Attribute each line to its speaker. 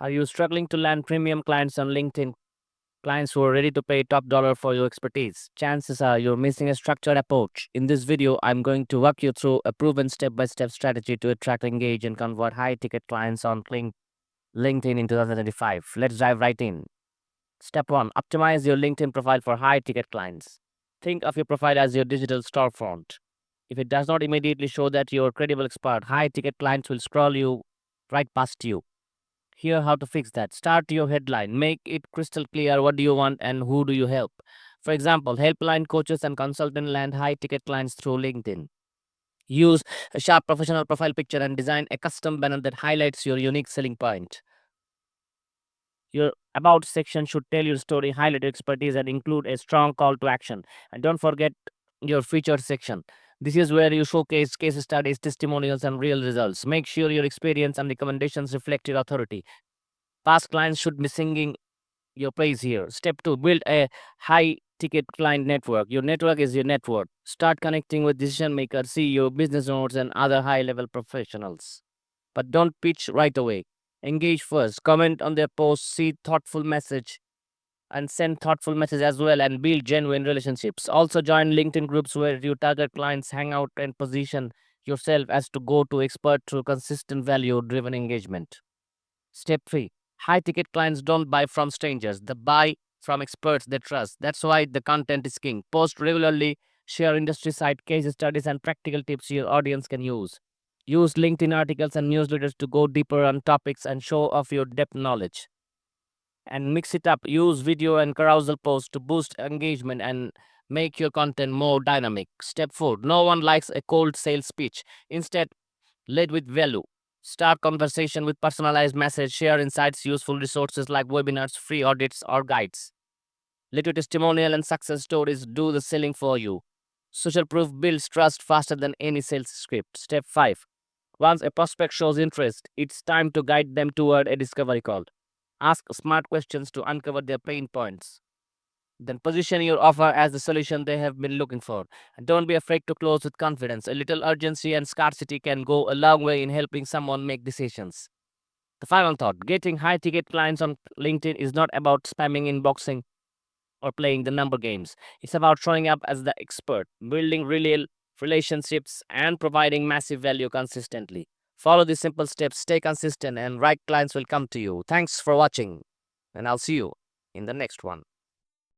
Speaker 1: Are you struggling to land premium clients on LinkedIn? Clients who are ready to pay top dollar for your expertise. Chances are you're missing a structured approach. In this video, I'm going to walk you through a proven step-by-step strategy to attract, engage, and convert high-ticket clients on LinkedIn in 2025. Let's dive right in. Step 1. Optimize your LinkedIn profile for high-ticket clients. Think of your profile as your digital storefront. If it does not immediately show that you're a credible expert, high-ticket clients will scroll you right past you. Here, how to fix that. Start your headline. Make it crystal clear what do you want and who do you help. For example, helpline coaches and consultant land high ticket clients through LinkedIn. Use a sharp professional profile picture and design a custom banner that highlights your unique selling point. Your about section should tell your story, highlight your expertise, and include a strong call to action. And don't forget your featured section. This is where you showcase case studies, testimonials, and real results. Make sure your experience and recommendations reflect your authority. Past clients should be singing your praise here. Step 2, build a high ticket client network. Your network is your network. Start connecting with decision makers, CEO, business owners, and other high level professionals. But don't pitch right away. Engage first. Comment on their posts, see thoughtful message, and send thoughtful message as well, and build genuine relationships. Also join LinkedIn groups where you target clients, hang out, and position yourself as to go to expert through consistent value driven engagement. Step 3. High ticket clients don't buy from strangers, they buy from experts they trust. That's why the content is king. Post regularly, share industry side case studies and practical tips your audience can use. Use LinkedIn articles and newsletters to go deeper on topics and show off your depth knowledge. And mix it up. Use video and carousel posts to boost engagement and make your content more dynamic. Step 4. No one likes a cold sales speech. Instead, lead with value. Start conversation with personalized message. Share insights, useful resources like webinars, free audits, or guides. Let your testimonial and success stories do the selling for you. Social proof builds trust faster than any sales script. Step 5. Once a prospect shows interest, it's time to guide them toward a discovery call. Ask smart questions to uncover their pain points. Then position your offer as the solution they have been looking for. And don't be afraid to close with confidence. A little urgency and scarcity can go a long way in helping someone make decisions. The final thought, getting high ticket clients on LinkedIn is not about spamming inboxing or playing the number games. It's about showing up as the expert, building real relationships, and providing massive value consistently. Follow these simple steps, stay consistent, and right clients will come to you. Thanks for watching, and I'll see you in the next one.